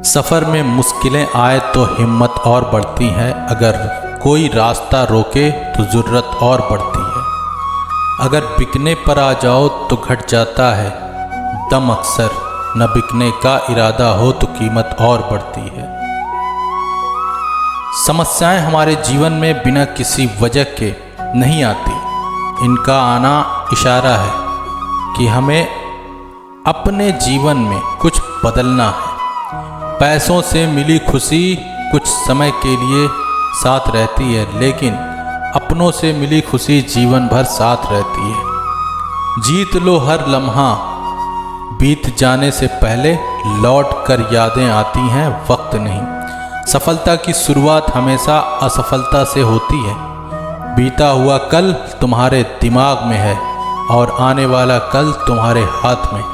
सफ़र में मुश्किलें आए तो हिम्मत और बढ़ती है। अगर कोई रास्ता रोके तो ज़रूरत और बढ़ती है। अगर बिकने पर आ जाओ तो घट जाता है दम अक्सर, न बिकने का इरादा हो तो कीमत और बढ़ती है। समस्याएं हमारे जीवन में बिना किसी वजह के नहीं आती। इनका आना इशारा है कि हमें अपने जीवन में कुछ बदलना है। पैसों से मिली खुशी कुछ समय के लिए साथ रहती है, लेकिन अपनों से मिली खुशी जीवन भर साथ रहती है। जीत लो हर लम्हा, बीत जाने से पहले लौट कर यादें आती हैं, वक्त नहीं। सफलता की शुरुआत हमेशा असफलता से होती है। बीता हुआ कल तुम्हारे दिमाग में है और आने वाला कल तुम्हारे हाथ में।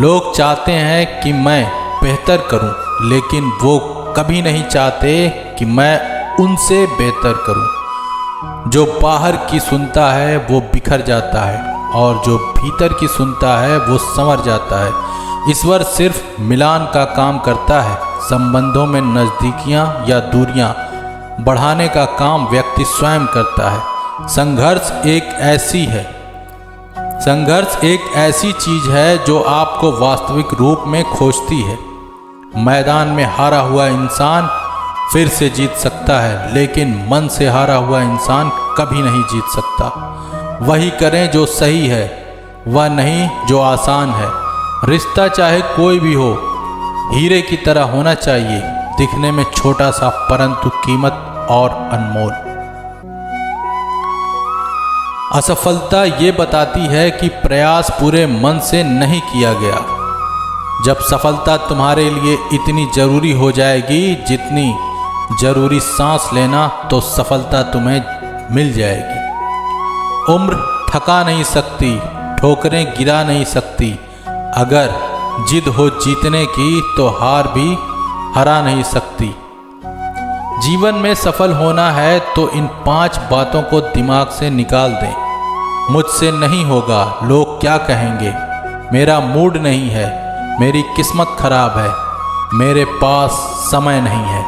लोग चाहते हैं कि मैं बेहतर करूं, लेकिन वो कभी नहीं चाहते कि मैं उनसे बेहतर करूं। जो बाहर की सुनता है वो बिखर जाता है और जो भीतर की सुनता है वो संवर जाता है। ईश्वर सिर्फ मिलान का काम करता है। संबंधों में नज़दीकियां या दूरियां बढ़ाने का काम व्यक्ति स्वयं करता है। संघर्ष एक ऐसी चीज है जो आपको वास्तविक रूप में खोजती है। मैदान में हारा हुआ इंसान फिर से जीत सकता है, लेकिन मन से हारा हुआ इंसान कभी नहीं जीत सकता। वही करें जो सही है, वह नहीं जो आसान है। रिश्ता चाहे कोई भी हो, हीरे की तरह होना चाहिए, दिखने में छोटा सा परंतु कीमत और अनमोल। असफलता ये बताती है कि प्रयास पूरे मन से नहीं किया गया। जब सफलता तुम्हारे लिए इतनी जरूरी हो जाएगी जितनी जरूरी सांस लेना, तो सफलता तुम्हें मिल जाएगी। उम्र थका नहीं सकती, ठोकरें गिरा नहीं सकती। अगर जिद हो जीतने की तो हार भी हरा नहीं सकती। जीवन में सफल होना है तो इन 5 बातों को दिमाग से निकाल दें। मुझसे नहीं होगा, लोग क्या कहेंगे, मेरा मूड नहीं है, मेरी किस्मत खराब है, मेरे पास समय नहीं है।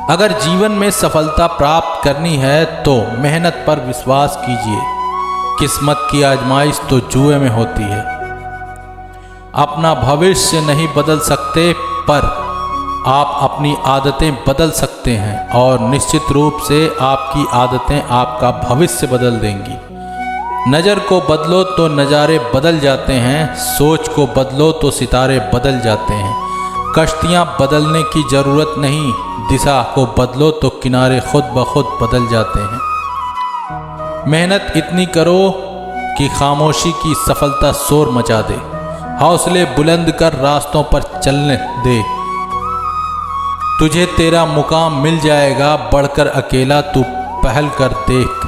अगर जीवन में सफलता प्राप्त करनी है तो मेहनत पर विश्वास कीजिए। किस्मत की आजमाइश तो जुए में होती है। अपना भविष्य नहीं बदल सकते, पर आप अपनी आदतें बदल सकते हैं, और निश्चित रूप से आपकी आदतें आपका भविष्य बदल देंगी। नज़र को बदलो तो नज़ारे बदल जाते हैं, सोच को बदलो तो सितारे बदल जाते हैं। कश्तियाँ बदलने की ज़रूरत नहीं, दिशा को बदलो तो किनारे खुद ब खुद बदल जाते हैं। मेहनत इतनी करो कि खामोशी की सफलता शोर मचा दे। हौसले बुलंद कर रास्तों पर चलने दे। तुझे तेरा मुकाम मिल जाएगा, बढ़कर अकेला तू पहल कर देख।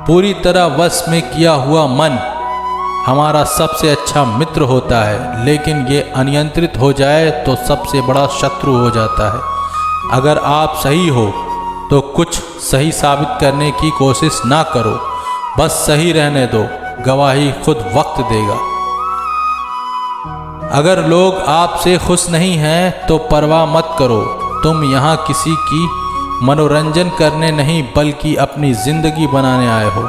पूरी तरह वश में किया हुआ मन हमारा सबसे अच्छा मित्र होता है, लेकिन ये अनियंत्रित हो जाए तो सबसे बड़ा शत्रु हो जाता है। अगर आप सही हो तो कुछ सही साबित करने की कोशिश ना करो, बस सही रहने दो, गवाही खुद वक्त देगा। अगर लोग आपसे खुश नहीं हैं तो परवाह मत करो। तुम यहाँ किसी की मनोरंजन करने नहीं बल्कि अपनी जिंदगी बनाने आए हो।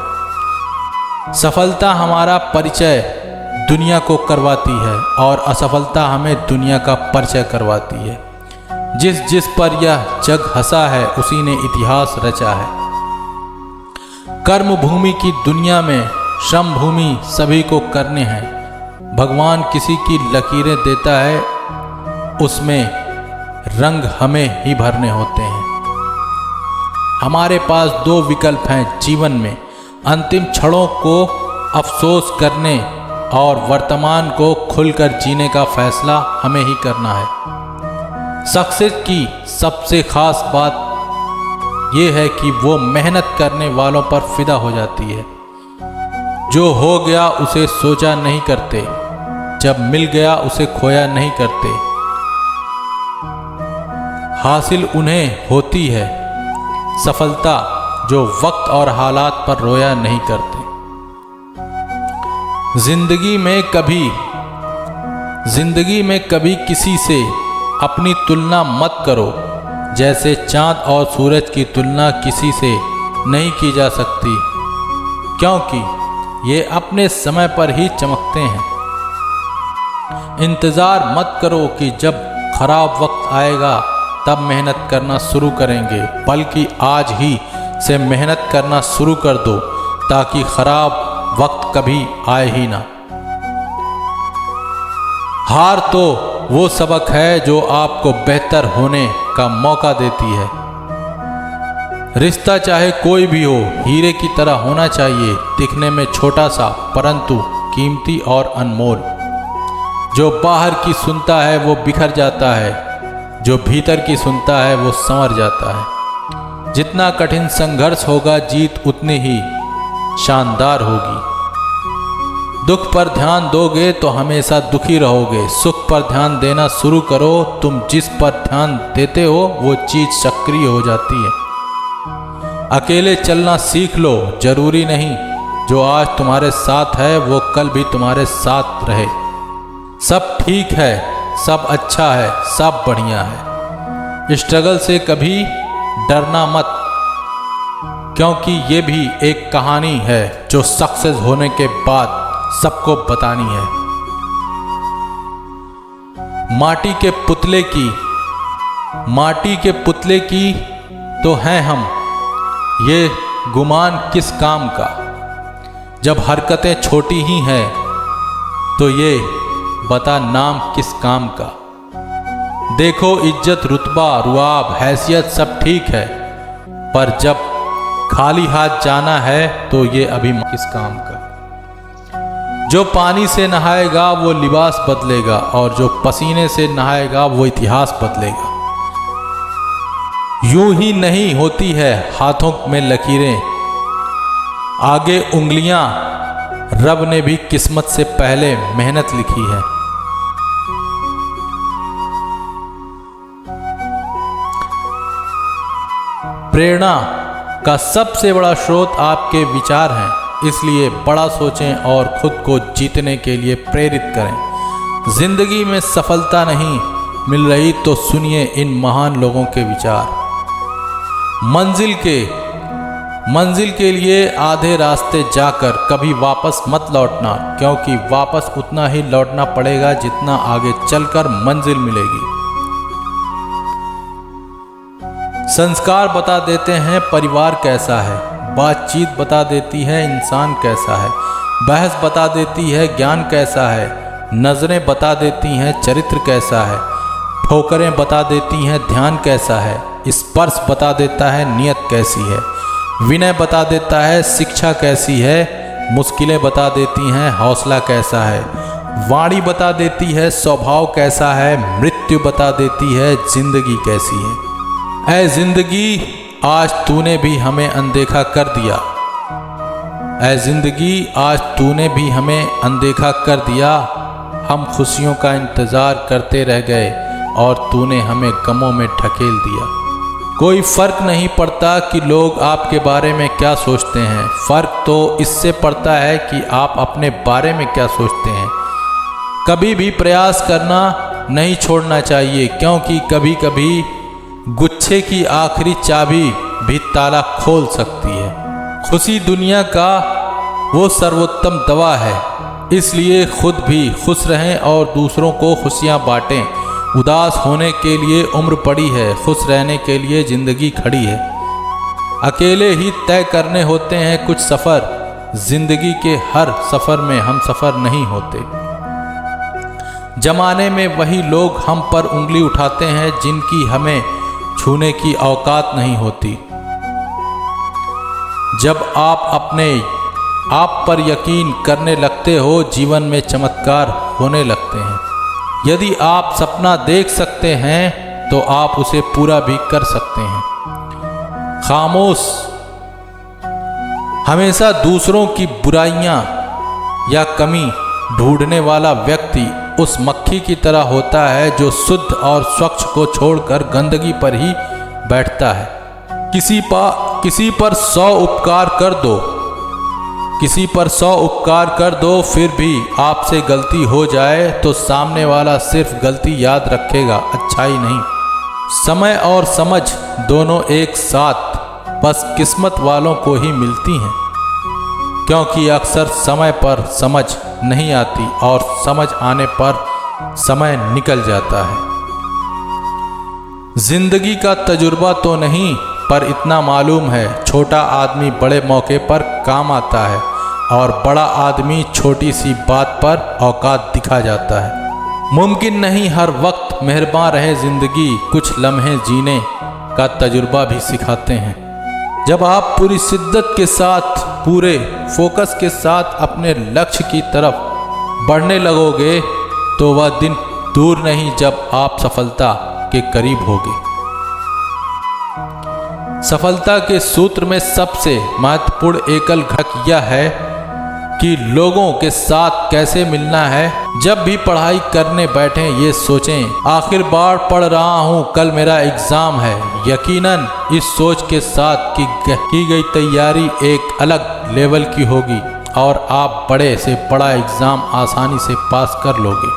सफलता हमारा परिचय दुनिया को करवाती है और असफलता हमें दुनिया का परिचय करवाती है। जिस पर यह जग हंसा है उसी ने इतिहास रचा है। कर्म भूमि की दुनिया में श्रम भूमि सभी को करने हैं। भगवान किसी की लकीरें देता है, उसमें रंग हमें ही भरने होते हैं। हमारे पास 2 विकल्प हैं जीवन में, अंतिम क्षणों को अफसोस करने और वर्तमान को खुलकर जीने का फैसला हमें ही करना है। सक्सेस की सबसे खास बात यह है कि वो मेहनत करने वालों पर फिदा हो जाती है। जो हो गया उसे सोचा नहीं करते, जब मिल गया उसे खोया नहीं करते। हासिल उन्हें होती है सफलता जो वक्त और हालात पर रोया नहीं करते। जिंदगी में कभी जिंदगी में कभी किसी से अपनी तुलना मत करो, जैसे चांद और सूरज की तुलना किसी से नहीं की जा सकती, क्योंकि ये अपने समय पर ही चमकते हैं। इंतज़ार मत करो कि जब खराब वक्त आएगा तब मेहनत करना शुरू करेंगे, बल्कि आज ही से मेहनत करना शुरू कर दो ताकि खराब वक्त कभी आए ही ना। हार तो वो सबक है जो आपको बेहतर होने का मौका देती है। रिश्ता चाहे कोई भी हो, हीरे की तरह होना चाहिए, दिखने में छोटा सा परंतु कीमती और अनमोल। जो बाहर की सुनता है वो बिखर जाता है, जो भीतर की सुनता है वो संवर जाता है। जितना कठिन संघर्ष होगा, जीत उतनी ही शानदार होगी। दुख पर ध्यान दोगे तो हमेशा दुखी रहोगे, सुख पर ध्यान देना शुरू करो, तुम जिस पर ध्यान देते हो वो चीज सक्रिय हो जाती है। अकेले चलना सीख लो, जरूरी नहीं जो आज तुम्हारे साथ है वो कल भी तुम्हारे साथ रहे। सब ठीक है, सब अच्छा है, सब बढ़िया है। स्ट्रगल से कभी डरना मत, क्योंकि ये भी एक कहानी है जो सक्सेस होने के बाद सबको बतानी है। माटी के पुतले की तो हैं हम, ये गुमान किस काम का। जब हरकतें छोटी ही हैं तो ये बता नाम किस काम का। देखो इज्जत रुतबा रुआब हैसियत सब ठीक है, पर जब खाली हाथ जाना है तो ये अभी किस काम का। जो पानी से नहाएगा वो लिबास बदलेगा, और जो पसीने से नहाएगा वो इतिहास बदलेगा। यूं ही नहीं होती है हाथों में लकीरें, आगे उंगलियां रब ने भी किस्मत से पहले मेहनत लिखी है। प्रेरणा का सबसे बड़ा स्रोत आपके विचार हैं, इसलिए बड़ा सोचें और खुद को जीतने के लिए प्रेरित करें। जिंदगी में सफलता नहीं मिल रही तो सुनिए इन महान लोगों के विचार। मंजिल के लिए आधे रास्ते जाकर कभी वापस मत लौटना, क्योंकि वापस उतना ही लौटना पड़ेगा जितना आगे चलकर मंजिल मिलेगी। संस्कार बता देते हैं परिवार कैसा है, बातचीत बता देती है इंसान कैसा है, बहस बता देती है ज्ञान कैसा है, नज़रें बता देती हैं चरित्र कैसा है, ठोकरें बता देती हैं ध्यान कैसा है, स्पर्श बता देता है नियत कैसी है, विनय बता देता है शिक्षा कैसी है, मुश्किलें बता देती हैं हौसला कैसा है, वाणी बता देती है स्वभाव कैसा है, मृत्यु बता देती है जिंदगी कैसी है। ऐ जिंदगी आज तूने भी हमें अनदेखा कर दिया, ऐ जिंदगी आज तूने भी हमें अनदेखा कर दिया। हम खुशियों का इंतज़ार करते रह गए और तूने हमें गमों में ढकेल दिया। कोई फ़र्क नहीं पड़ता कि लोग आपके बारे में क्या सोचते हैं, फ़र्क तो इससे पड़ता है कि आप अपने बारे में क्या सोचते हैं। कभी भी प्रयास करना नहीं छोड़ना चाहिए, क्योंकि कभी कभी गुच्छे की आखिरी चाबी भी ताला खोल सकती है। खुशी दुनिया का वो सर्वोत्तम दवा है, इसलिए खुद भी खुश रहें और दूसरों को खुशियाँ बांटें। उदास होने के लिए उम्र पड़ी है, खुश रहने के लिए ज़िंदगी खड़ी है। अकेले ही तय करने होते हैं कुछ सफ़र, ज़िंदगी के हर सफ़र में हम सफ़र नहीं होते। जमाने में वही लोग हम पर उंगली उठाते हैं जिनकी हमें छूने की औकात नहीं होती। जब आप अपने आप पर यकीन करने लगते हो, जीवन में चमत्कार होने लगते हैं। यदि आप सपना देख सकते हैं तो आप उसे पूरा भी कर सकते हैं। खामोश हमेशा दूसरों की बुराइयां या कमी ढूंढने वाला व्यक्ति उस मक्खी की तरह होता है जो शुद्ध और स्वच्छ को छोड़कर गंदगी पर ही बैठता है। किसी पर 100 उपकार कर दो किसी पर 100 उपकार कर दो, फिर भी आपसे गलती हो जाए तो सामने वाला सिर्फ गलती याद रखेगा, अच्छाई नहीं। समय और समझ दोनों एक साथ बस किस्मत वालों को ही मिलती हैं, क्योंकि अक्सर समय पर समझ नहीं आती और समझ आने पर समय निकल जाता है। जिंदगी का तजुर्बा तो नहीं, पर इतना मालूम है, छोटा आदमी बड़े मौके पर काम आता है और बड़ा आदमी छोटी सी बात पर औकात दिखा जाता है। मुमकिन नहीं हर वक्त मेहरबान रहे जिंदगी, कुछ लम्हे जीने का तजुर्बा भी सिखाते हैं। जब आप पूरी शिद्दत के साथ, पूरे फोकस के साथ अपने लक्ष्य की तरफ बढ़ने लगोगे तो वह दिन दूर नहीं जब आप सफलता के करीब होगे। सफलता के सूत्र में सबसे महत्वपूर्ण एकल घटक यह है कि लोगों के साथ कैसे मिलना है। जब भी पढ़ाई करने बैठें ये सोचें, आखिर बार पढ़ रहा हूँ, कल मेरा एग्ज़ाम है। यकीनन इस सोच के साथ की गई तैयारी एक अलग लेवल की होगी और आप बड़े से बड़ा एग्ज़ाम आसानी से पास कर लोगे।